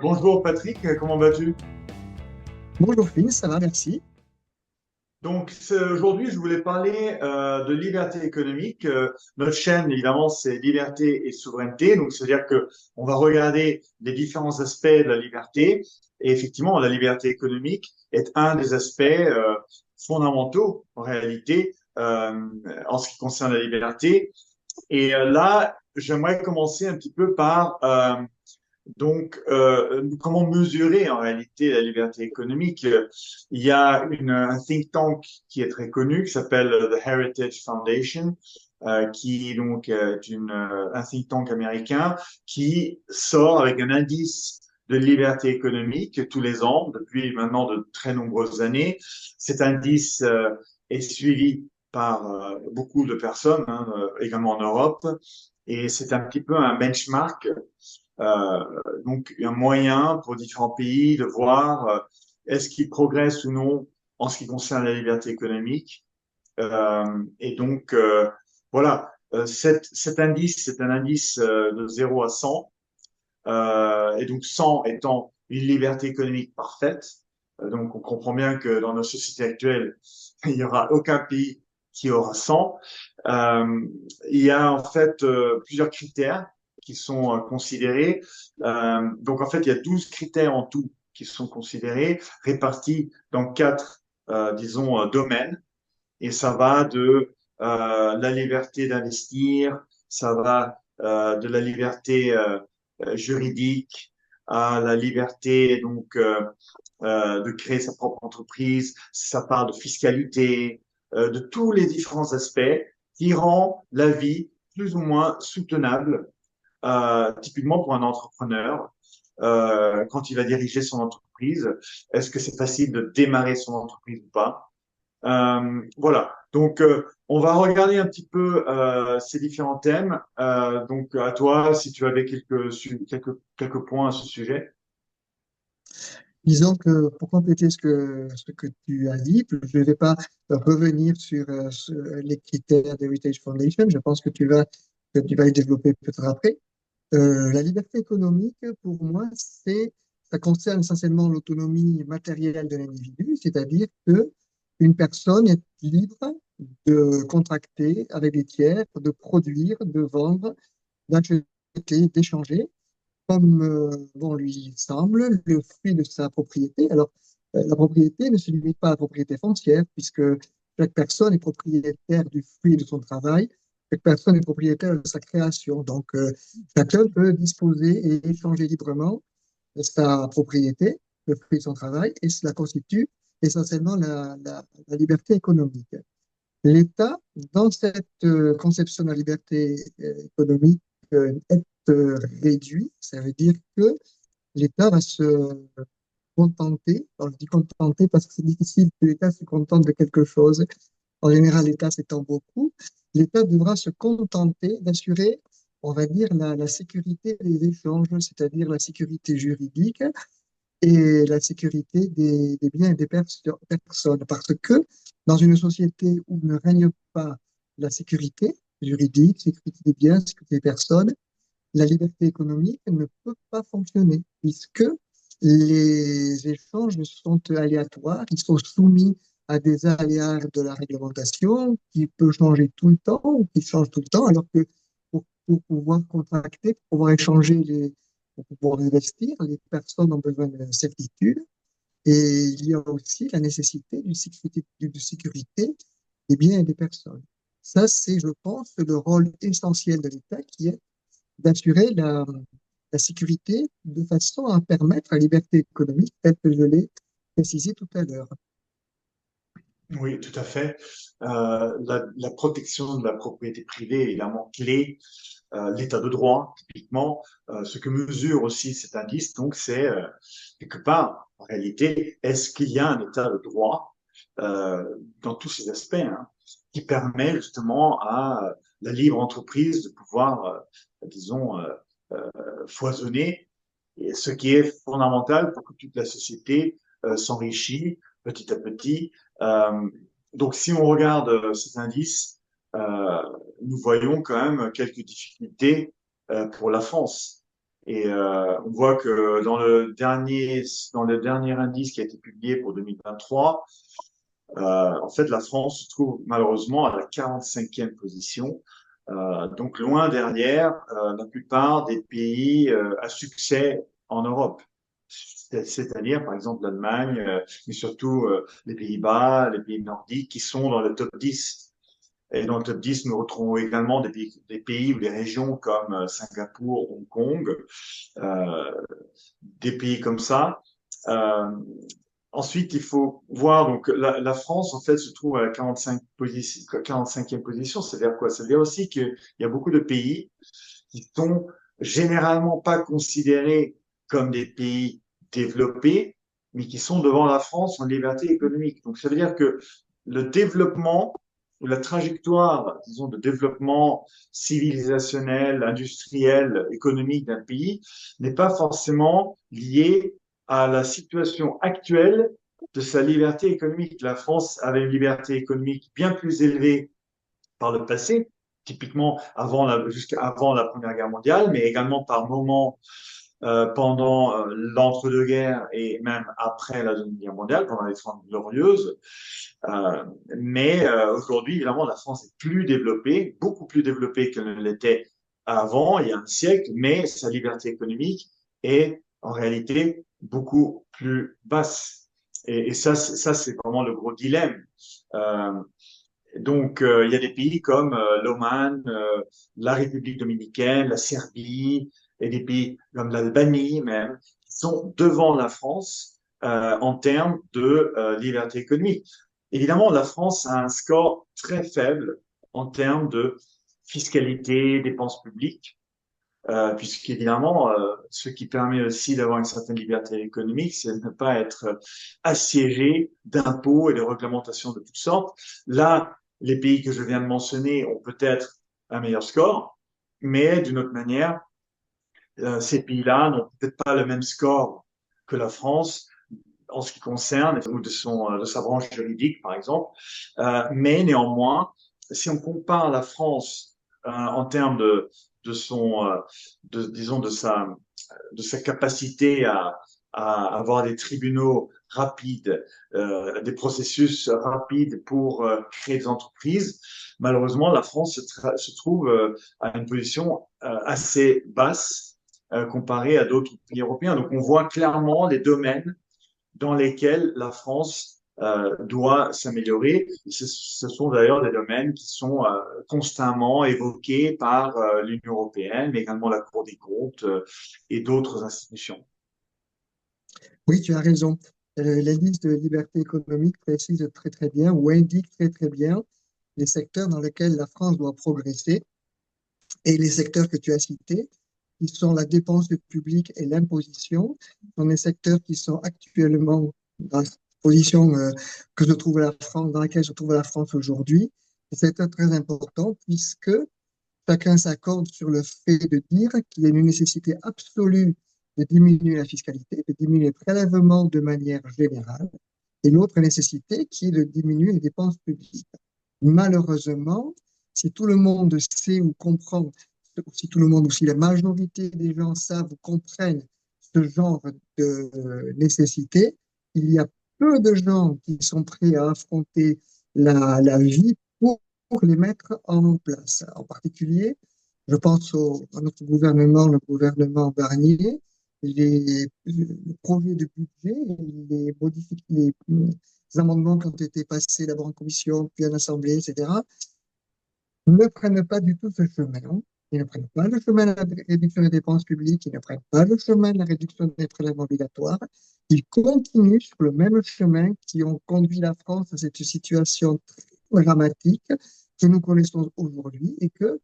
Bonjour Patrick, comment vas-tu? Bonjour Phil, ça va, merci. Donc aujourd'hui, je voulais parler de liberté économique. Notre chaîne, évidemment, c'est liberté et souveraineté. Donc c'est-à-dire que on va regarder les différents aspects de la liberté. Et effectivement, la liberté économique est un des aspects fondamentaux en réalité en ce qui concerne la liberté. Et là, j'aimerais commencer un petit peu par comment mesurer en réalité la liberté économique? Il y a un think tank qui est très connu, qui s'appelle The Heritage Foundation, qui donc est un think tank américain qui sort avec un indice de liberté économique tous les ans, depuis maintenant de très nombreuses années. Cet indice est suivi par beaucoup de personnes, hein, également en Europe, et c'est un petit peu un benchmark donc, un moyen pour différents pays de voir est-ce qu'ils progressent ou non en ce qui concerne la liberté économique. Et donc, voilà, cet indice, c'est un indice de 0 à 100, et donc 100 étant une liberté économique parfaite. Donc, on comprend bien que dans nos sociétés actuelles, il n'y aura aucun pays qui aura 100. Euh, il y a en fait plusieurs critères qui sont considérés. Donc, en fait, il y a 12 critères en tout qui sont considérés, répartis dans quatre, disons, domaines. Et ça va de la liberté d'investir, ça va de la liberté juridique à la liberté de créer sa propre entreprise. Ça parle de fiscalité, de tous les différents aspects qui rend la vie plus ou moins soutenable, typiquement pour un entrepreneur. Quand il va diriger son entreprise, est-ce que c'est facile de démarrer son entreprise ou pas? Voilà. Donc, on va regarder un petit peu ces différents thèmes. Donc, à toi, si tu avais quelques points à ce sujet. Disons que pour compléter ce que tu as dit, je ne vais pas revenir sur les critères d'Heritage Foundation. Je pense que tu vas les développer peut-être après. La liberté économique, pour moi, ça concerne essentiellement l'autonomie matérielle de l'individu, c'est-à-dire que une personne est libre de contracter avec des tiers, de produire, de vendre, d'acheter, d'échanger comme bon lui semble, le fruit de sa propriété. Alors, la propriété ne se limite pas à la propriété foncière, puisque chaque personne est propriétaire du fruit de son travail, chaque personne est propriétaire de sa création. Donc, chacun peut disposer et échanger librement de sa propriété, le fruit de son travail, et cela constitue essentiellement la liberté économique. L'État, dans cette conception de la liberté économique, est réduit. Ça veut dire que l'État va se contenter, alors je dis contenter parce que c'est difficile que l'État se contente de quelque chose. En général, l'État s'étend beaucoup. L'État devra se contenter d'assurer, on va dire, la sécurité des échanges, c'est-à-dire la sécurité juridique et la sécurité des biens et des personnes. Parce que dans une société où ne règne pas la sécurité juridique, sécurité des biens, sécurité des personnes, la liberté économique ne peut pas fonctionner, puisque les échanges sont aléatoires, ils sont soumis à des aléas de la réglementation qui peut changer tout le temps ou qui change tout le temps, alors que pour pouvoir contracter, pour pouvoir échanger, pour pouvoir investir, les personnes ont besoin de certitude. Et il y a aussi la nécessité d'une sécurité des biens et des personnes. Ça, c'est, je pense, le rôle essentiel de l'État qui est d'assurer la sécurité de façon à permettre la liberté économique telle que je l'ai précisé tout à l'heure. Oui, tout à fait. La protection de la propriété privée est évidemment clé. L'état de droit, typiquement, ce que mesure aussi cet indice, donc, c'est quelque part, en réalité, est-ce qu'il y a un état de droit dans tous ces aspects, hein, qui permet justement à la libre entreprise de pouvoir, disons, foisonner, et ce qui est fondamental pour que toute la société s'enrichisse petit à petit. Euh, donc, si on regarde cet indice, nous voyons quand même quelques difficultés pour la France. Et on voit que dans le dernier indice qui a été publié pour 2023, en fait, la France se trouve malheureusement à la 45e position, donc loin derrière la plupart des pays à succès en Europe. C'est-à-dire, par exemple, l'Allemagne, mais surtout les Pays-Bas, les pays nordiques qui sont dans le top 10. Et dans le top 10, nous retrouvons également des pays ou des régions comme Singapour, Hong Kong, euh, des pays comme ça. Euh, Ensuite, il faut voir, donc la France, en fait, se trouve à la 45e position. C'est-à-dire quoi? Ça veut dire aussi qu'il y a beaucoup de pays qui sont généralement pas considérés comme des pays développés, mais qui sont devant la France en liberté économique. Donc, ça veut dire que le développement ou la trajectoire, disons, de développement civilisationnel, industriel, économique d'un pays n'est pas forcément liée à la situation actuelle de sa liberté économique. La France avait une liberté économique bien plus élevée par le passé, typiquement jusqu'à avant la Première Guerre mondiale, mais également par moments pendant l'entre-deux-guerres et même après la Deuxième Guerre mondiale, pendant les Trente Glorieuses. Mais aujourd'hui, évidemment, la France est plus développée, beaucoup plus développée qu'elle ne l'était avant, il y a un siècle, mais sa liberté économique est en réalité beaucoup plus basse. Et ça, c'est vraiment le gros dilemme. Euh, donc, il y a des pays comme l'Oman, la République dominicaine, la Serbie, et des pays comme l'Albanie même, qui sont devant la France en termes de liberté économique. Évidemment, la France a un score très faible en termes de fiscalité, dépenses publiques, puisqu'évidemment, ce qui permet aussi d'avoir une certaine liberté économique, c'est de ne pas être assiégé d'impôts et de réglementations de toutes sortes. Là, les pays que je viens de mentionner ont peut-être un meilleur score, mais d'une autre manière, ces pays-là n'ont peut-être pas le même score que la France en ce qui concerne, ou de sa branche juridique, par exemple. Mais néanmoins, si on compare la France en termes de son, disons, de sa capacité à avoir des tribunaux rapides, des processus rapides pour créer des entreprises, malheureusement, la France se trouve à une position assez basse comparée à d'autres pays européens. Donc, on voit clairement les domaines dans lesquels la France doit s'améliorer. Ce sont d'ailleurs des domaines qui sont constamment évoqués par l'Union européenne, mais également la Cour des comptes et d'autres institutions. Oui, tu as raison. La liste de liberté économique précise très très bien ou indique très très bien les secteurs dans lesquels la France doit progresser et les secteurs que tu as cités, qui sont la dépense publique et l'imposition, sont des secteurs qui sont actuellement dans la position que se trouve la France, dans laquelle se trouve la France aujourd'hui. C'est très important puisque chacun s'accorde sur le fait de dire qu'il y a une nécessité absolue de diminuer la fiscalité, de diminuer les prélèvements de manière générale, et l'autre nécessité qui est de diminuer les dépenses publiques. Malheureusement, si tout le monde sait ou comprend, si tout le monde ou si la majorité des gens savent ou comprennent ce genre de nécessité, il y a peu de gens qui sont prêts à affronter la vie pour les mettre en place. En particulier, je pense à notre gouvernement, le gouvernement Barnier, le projet de budget, les amendements qui ont été passés d'abord en commission, puis en assemblée, etc., ne prennent pas du tout ce chemin. Ils ne prennent pas le chemin de la réduction des dépenses publiques, ils ne prennent pas le chemin de la réduction des prélèvements obligatoires. Ils continuent sur le même chemin qui ont conduit la France à cette situation très dramatique que nous connaissons aujourd'hui et que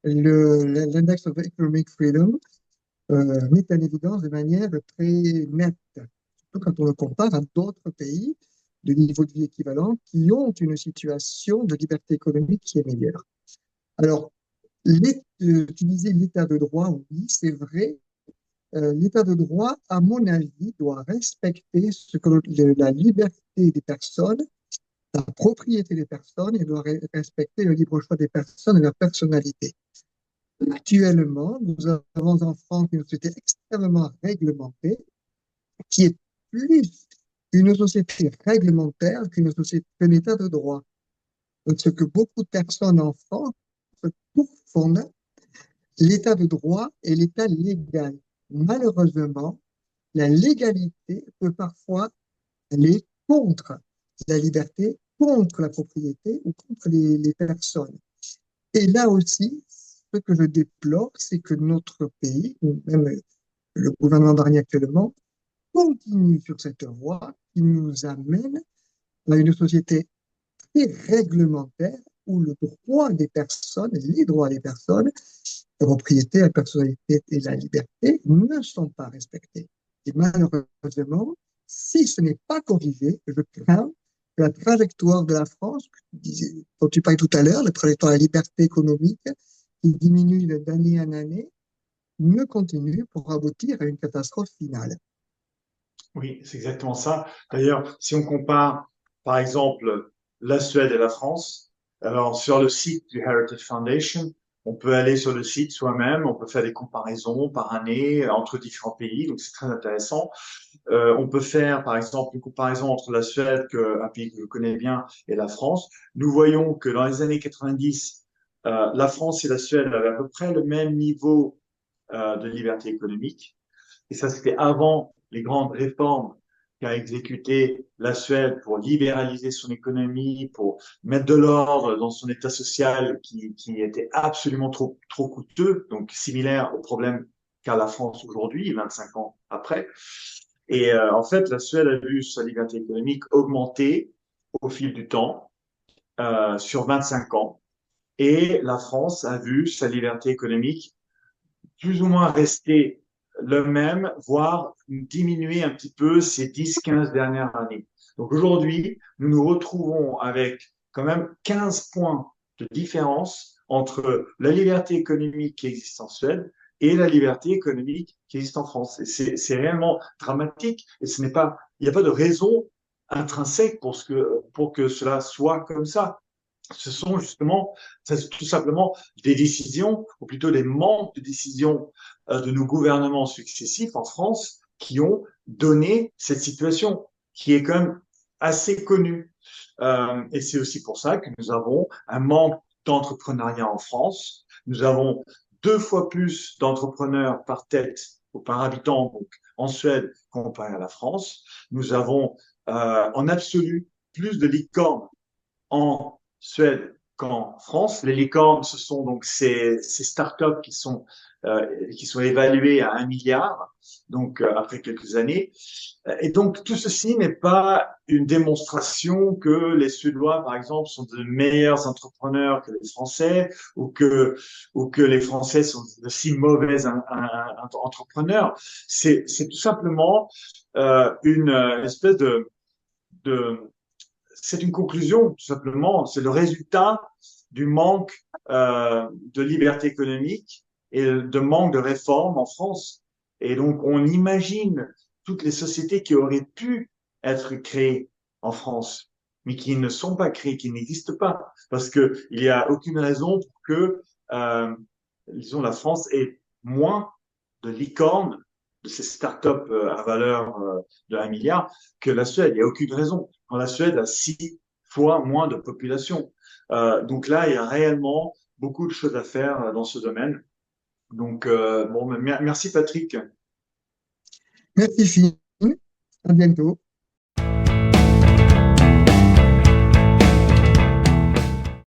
l'index of economic freedom met en évidence de manière très nette, surtout quand on le compare à d'autres pays de niveau de vie équivalent qui ont une situation de liberté économique qui est meilleure. Alors, tu disais l'état de droit, oui, c'est vrai. L'état de droit, à mon avis, doit respecter la liberté des personnes, la propriété des personnes, et doit respecter le libre choix des personnes et leur personnalité. Actuellement, nous avons en France une société extrêmement réglementée qui est plus une société réglementaire qu'un État de droit. Donc, ce que beaucoup de personnes en France confondent, l'état de droit et l'état légal. Malheureusement, la légalité peut parfois aller contre la liberté, contre la propriété ou contre les personnes. Et là aussi, ce que je déplore, c'est que notre pays, ou même le gouvernement Barnier actuellement, continue sur cette voie qui nous amène à une société très réglementaire où le droit des personnes, les droits des personnes, la propriété, la personnalité et la liberté ne sont pas respectés. Et malheureusement, si ce n'est pas corrigé, je crains que la trajectoire de la France, dont tu parlais tout à l'heure, la trajectoire de la liberté économique, qui diminue d'année en année, ne continue pour aboutir à une catastrophe finale. Oui, c'est exactement ça. D'ailleurs, si on compare, par exemple, la Suède et la France, alors sur le site du Heritage Foundation, on peut aller sur le site soi-même, on peut faire des comparaisons par année entre différents pays, donc c'est très intéressant. On peut faire, par exemple, une comparaison entre la Suède, un pays que je connais bien, et la France. Nous voyons que dans les années 90, la France et la Suède avaient à peu près le même niveau de liberté économique. Et ça, c'était avant les grandes réformes qu'a exécutées la Suède pour libéraliser son économie, pour mettre de l'ordre dans son état social qui était absolument trop coûteux, donc similaire au problème qu'a la France aujourd'hui, 25 ans après. Et en fait, la Suède a vu sa liberté économique augmenter au fil du temps, sur 25 ans. Et la France a vu sa liberté économique plus ou moins rester le même, voire diminuer un petit peu ces 10-15 dernières années. Donc aujourd'hui, nous nous retrouvons avec quand même 15 points de différence entre la liberté économique qui existe en Suède et la liberté économique qui existe en France. Et c'est réellement dramatique et ce n'est pas, il n'y a pas de raison intrinsèque pour que cela soit comme ça. Ce sont justement, c'est tout simplement des décisions, ou plutôt des manques de décisions de nos gouvernements successifs en France qui ont donné cette situation, qui est quand même assez connue. Et c'est aussi pour ça que nous avons un manque d'entrepreneuriat en France. Nous avons 2 fois plus d'entrepreneurs par tête ou par habitant donc, en Suède comparé à la France. Nous avons en absolu plus de licornes en Suède qu'en France. Les licornes, ce sont donc ces startups qui sont évaluées à 1 milliard, donc après quelques années. Et donc tout ceci n'est pas une démonstration que les Suédois, par exemple, sont de meilleurs entrepreneurs que les Français ou que les Français sont de si mauvais entrepreneurs. C'est tout simplement une espèce de c'est une conclusion, tout simplement. C'est le résultat du manque de liberté économique et de manque de réformes en France. Et donc, on imagine toutes les sociétés qui auraient pu être créées en France, mais qui ne sont pas créées, qui n'existent pas, parce qu'il n'y a aucune raison pour que, disons, la France ait moins de licornes, de ces startups à valeur de 1 milliard, que la Suède. Il n'y a aucune raison. Quand la Suède a 6 fois moins de population. Donc là, il y a réellement beaucoup de choses à faire dans ce domaine. Donc, bon, merci Patrick. Merci Phil, à bientôt.